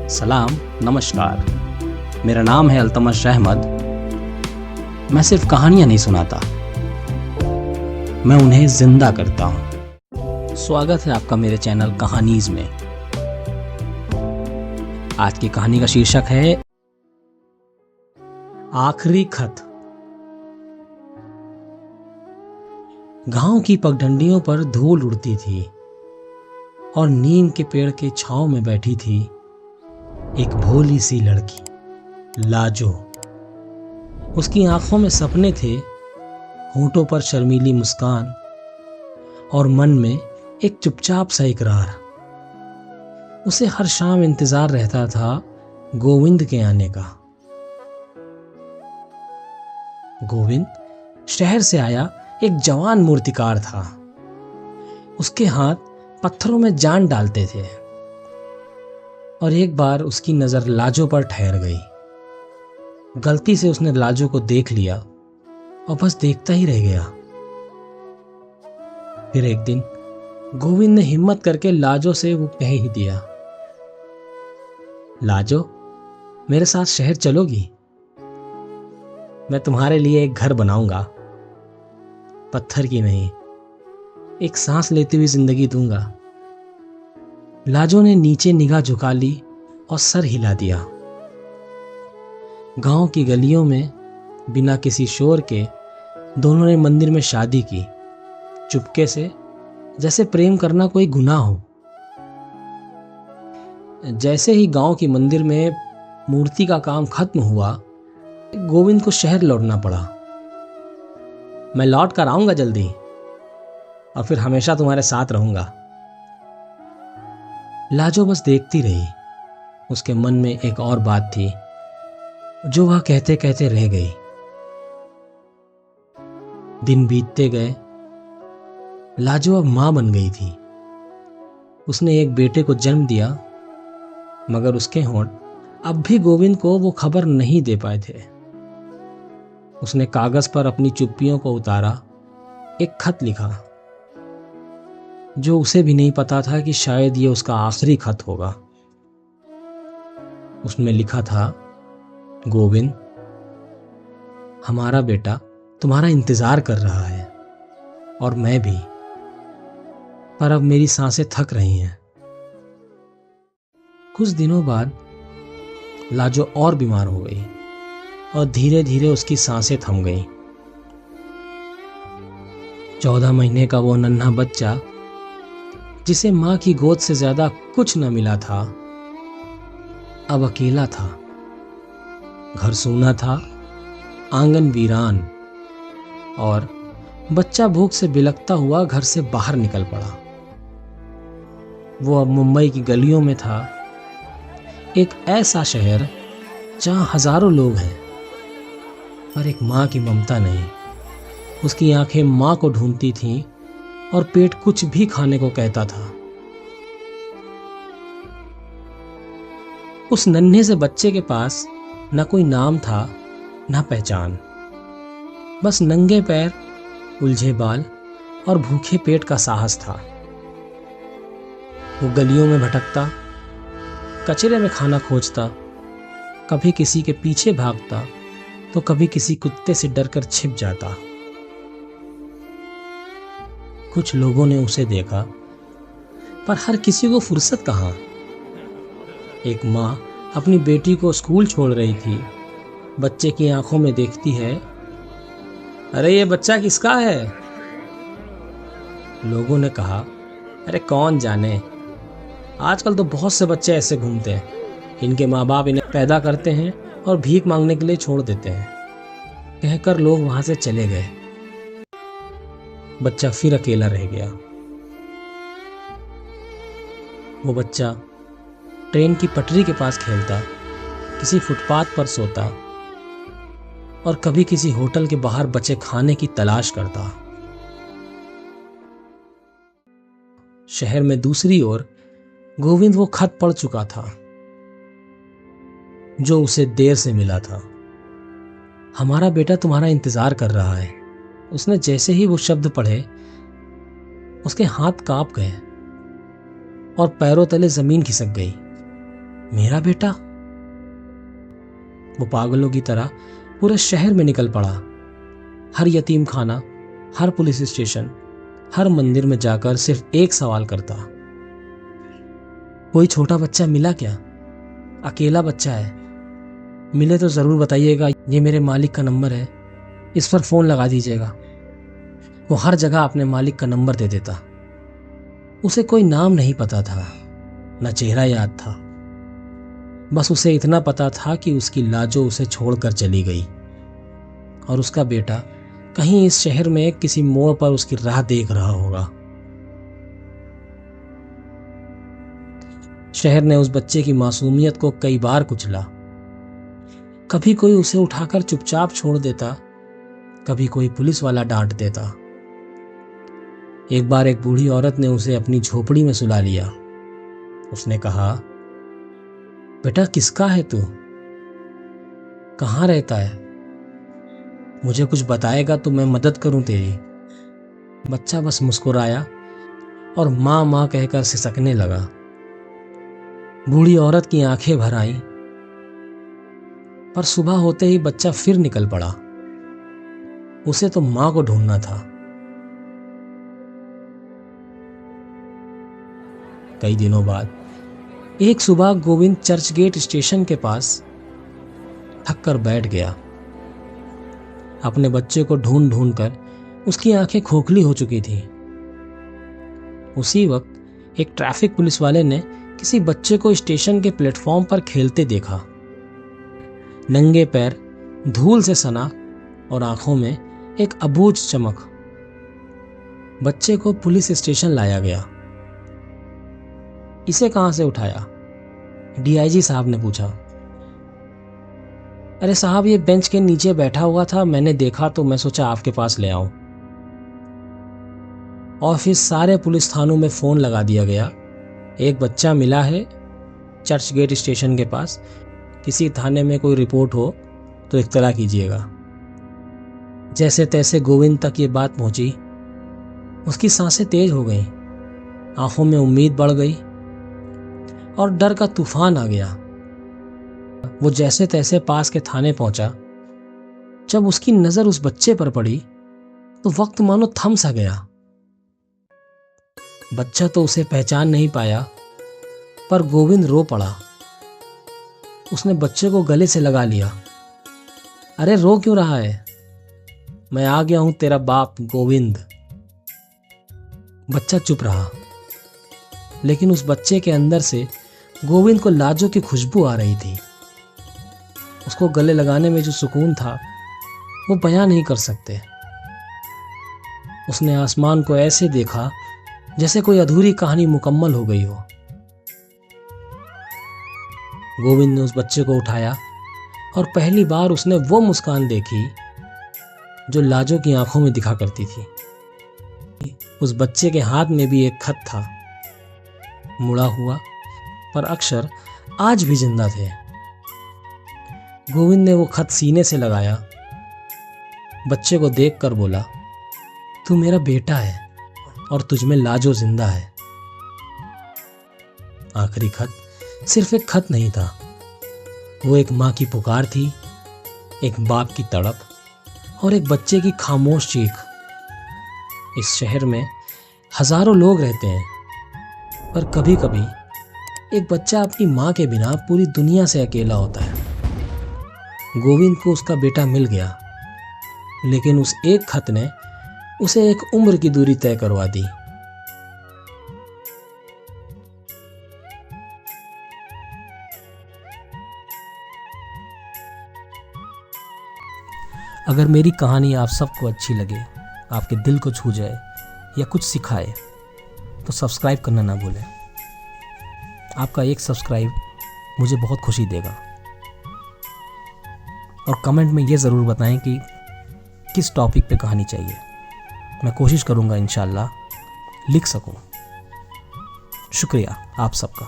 सलाम, नमस्कार। मेरा नाम है अल्तमश अहमद। मैं सिर्फ कहानियाँ नहीं सुनाता, मैं उन्हें जिंदा करता हूँ। स्वागत है आपका मेरे चैनल कहानीज में। आज की कहानी का शीर्षक है आखिरी खत। गांव की पगडंडियों पर धूल उड़ती थी और नीम के पेड़ के छांव में बैठी थी एक भोली सी लड़की, लाजो। उसकी आंखों में सपने थे, होंठों पर शर्मीली मुस्कान और मन में एक चुपचाप सा इकरार। उसे हर शाम इंतजार रहता था गोविंद के आने का। गोविंद शहर से आया एक जवान मूर्तिकार था। उसके हाथ पत्थरों में जान डालते थे और एक बार उसकी नजर लाजो पर ठहर गई। गलती से उसने लाजो को देख लिया और बस देखता ही रह गया। फिर एक दिन गोविंद ने हिम्मत करके लाजो से वो कह ही दिया, लाजो, मेरे साथ शहर चलोगी? मैं तुम्हारे लिए एक घर बनाऊंगा, पत्थर की नहीं, एक सांस लेती हुई जिंदगी दूंगा। लाजो ने नीचे निगाह झुका ली और सर हिला दिया। गांव की गलियों में बिना किसी शोर के दोनों ने मंदिर में शादी की, चुपके से, जैसे प्रेम करना कोई गुनाह हो। जैसे ही गांव की मंदिर में मूर्ति का काम खत्म हुआ, गोविंद को शहर लौटना पड़ा। मैं लौट कर आऊंगा जल्दी और फिर हमेशा तुम्हारे साथ रहूंगा। लाजो बस देखती रही। उसके मन में एक और बात थी जो वह कहते कहते रह गई। दिन बीतते गए। लाजो अब मां बन गई थी। उसने एक बेटे को जन्म दिया, मगर उसके होंठ अब भी गोविंद को वो खबर नहीं दे पाए थे। उसने कागज पर अपनी चुप्पियों को उतारा, एक खत लिखा जो उसे भी नहीं पता था कि शायद ये उसका आखिरी खत होगा। उसमें लिखा था, गोविंद, हमारा बेटा तुम्हारा इंतजार कर रहा है और मैं भी, पर अब मेरी सांसें थक रही हैं। कुछ दिनों बाद लाजो और बीमार हो गई और धीरे धीरे उसकी सांसें थम गईं। 14 महीने का वो नन्हा बच्चा, जिसे मां की गोद से ज्यादा कुछ न मिला था, अब अकेला था। घर सूना था, आंगन वीरान, और बच्चा भूख से बिलखता हुआ घर से बाहर निकल पड़ा। वो अब मुंबई की गलियों में था, एक ऐसा शहर जहां हजारों लोग हैं, पर एक मां की ममता नहीं। उसकी आंखें मां को ढूंढती थीं और पेट कुछ भी खाने को कहता था। उस नन्हे से बच्चे के पास न कोई नाम था, न पहचान, बस नंगे पैर, उलझे बाल और भूखे पेट का साहस था। वो गलियों में भटकता, कचरे में खाना खोजता, कभी किसी के पीछे भागता तो कभी किसी कुत्ते से डरकर छिप जाता। कुछ लोगों ने उसे देखा, पर हर किसी को फुर्सत कहाँ। एक माँ अपनी बेटी को स्कूल छोड़ रही थी। बच्चे की आंखों में देखती है, अरे ये बच्चा किसका है? लोगों ने कहा, अरे कौन जाने, आजकल तो बहुत से बच्चे ऐसे घूमते हैं, इनके माँ बाप इन्हें पैदा करते हैं और भीख मांगने के लिए छोड़ देते हैं। कहकर लोग वहां से चले गए। बच्चा फिर अकेला रह गया। वो बच्चा ट्रेन की पटरी के पास खेलता, किसी फुटपाथ पर सोता और कभी किसी होटल के बाहर बचे खाने की तलाश करता। शहर में दूसरी ओर गोविंद वो खत पढ़ चुका था जो उसे देर से मिला था। हमारा बेटा तुम्हारा इंतजार कर रहा है। उसने जैसे ही वो शब्द पढ़े, उसके हाथ कांप गए और पैरों तले जमीन खिसक गई। मेरा बेटा? वो पागलों की तरह पूरे शहर में निकल पड़ा। हर यतीम खाना, हर पुलिस स्टेशन, हर मंदिर में जाकर सिर्फ एक सवाल करता, कोई छोटा बच्चा मिला क्या? अकेला बच्चा है, मिले तो जरूर बताइएगा, ये मेरे मालिक का नंबर है, इस पर फोन लगा दीजिएगा। वो हर जगह अपने मालिक का नंबर दे देता। उसे कोई नाम नहीं पता था, न चेहरा याद था। बस उसे इतना पता था कि उसकी लाजो उसे छोड़कर चली गई और उसका बेटा कहीं इस शहर में किसी मोड़ पर उसकी राह देख रहा होगा। शहर ने उस बच्चे की मासूमियत को कई बार कुचला। कभी कोई उसे उठाकर चुपचाप छोड़ देता, कभी कोई पुलिस वाला डांट देता। एक बार एक बूढ़ी औरत ने उसे अपनी झोपड़ी में सुला लिया। उसने कहा, बेटा किसका है तू? कहाँ रहता है? मुझे कुछ बताएगा तो मैं मदद करूं तेरी। बच्चा बस मुस्कुराया और माँ माँ कहकर सिसकने लगा। बूढ़ी औरत की आंखें भर आईं, पर सुबह होते ही बच्चा फिर निकल पड़ा। उसे तो माँ को ढूंढना था। कई दिनों बाद एक सुबह गोविंद चर्चगेट स्टेशन के पास थक कर बैठ गया। अपने बच्चे को ढूंढ ढूंढ कर उसकी आंखें खोखली हो चुकी थी। उसी वक्त एक ट्रैफिक पुलिस वाले ने किसी बच्चे को स्टेशन के प्लेटफॉर्म पर खेलते देखा। नंगे पैर, धूल से सना और आंखों में एक अबूझ चमक। बच्चे को पुलिस स्टेशन लाया गया। इसे कहां से उठाया? डीआईजी साहब ने पूछा। अरे साहब, ये बेंच के नीचे बैठा हुआ था, मैंने देखा तो मैं सोचा आपके पास ले आऊं। और फिर सारे पुलिस थानों में फोन लगा दिया गया। एक बच्चा मिला है चर्चगेट स्टेशन के पास, किसी थाने में कोई रिपोर्ट हो तो इत्तला कीजिएगा। जैसे तैसे गोविंद तक ये बात पहुंची। उसकी सांसें तेज हो गईं, आंखों में उम्मीद बढ़ गई और डर का तूफान आ गया। वो जैसे तैसे पास के थाने पहुंचा। जब उसकी नजर उस बच्चे पर पड़ी तो वक्त मानो थम सा गया। बच्चा तो उसे पहचान नहीं पाया, पर गोविंद रो पड़ा। उसने बच्चे को गले से लगा लिया। अरे रो क्यों रहा है? मैं आ गया हूं, तेरा बाप गोविंद। बच्चा चुप रहा, लेकिन उस बच्चे के अंदर से गोविंद को लाजो की खुशबू आ रही थी। उसको गले लगाने में जो सुकून था वो बयां नहीं कर सकते। उसने आसमान को ऐसे देखा जैसे कोई अधूरी कहानी मुकम्मल हो गई हो। गोविंद ने उस बच्चे को उठाया और पहली बार उसने वो मुस्कान देखी जो लाजो की आंखों में दिखा करती थी। उस बच्चे के हाथ में भी एक खत था, मुड़ा हुआ, पर अक्षर आज भी जिंदा थे। गोविंद ने वो खत सीने से लगाया, बच्चे को देखकर बोला, तू मेरा बेटा है और तुझमें लाजो जिंदा है। आखिरी खत सिर्फ एक खत नहीं था, वो एक माँ की पुकार थी, एक बाप की तड़प और एक बच्चे की खामोश चीख। इस शहर में हजारों लोग रहते हैं, पर कभी कभी एक बच्चा अपनी माँ के बिना पूरी दुनिया से अकेला होता है। गोविंद को उसका बेटा मिल गया, लेकिन उस एक खत ने उसे एक उम्र की दूरी तय करवा दी। अगर मेरी कहानी आप सबको अच्छी लगे, आपके दिल को छू जाए या कुछ सिखाए, तो सब्सक्राइब करना ना भूलें। आपका एक सब्सक्राइब मुझे बहुत खुशी देगा। और कमेंट में ये ज़रूर बताएं कि किस टॉपिक पे कहानी चाहिए। मैं कोशिश करूँगा इंशाल्लाह लिख सकूँ। शुक्रिया आप सबका।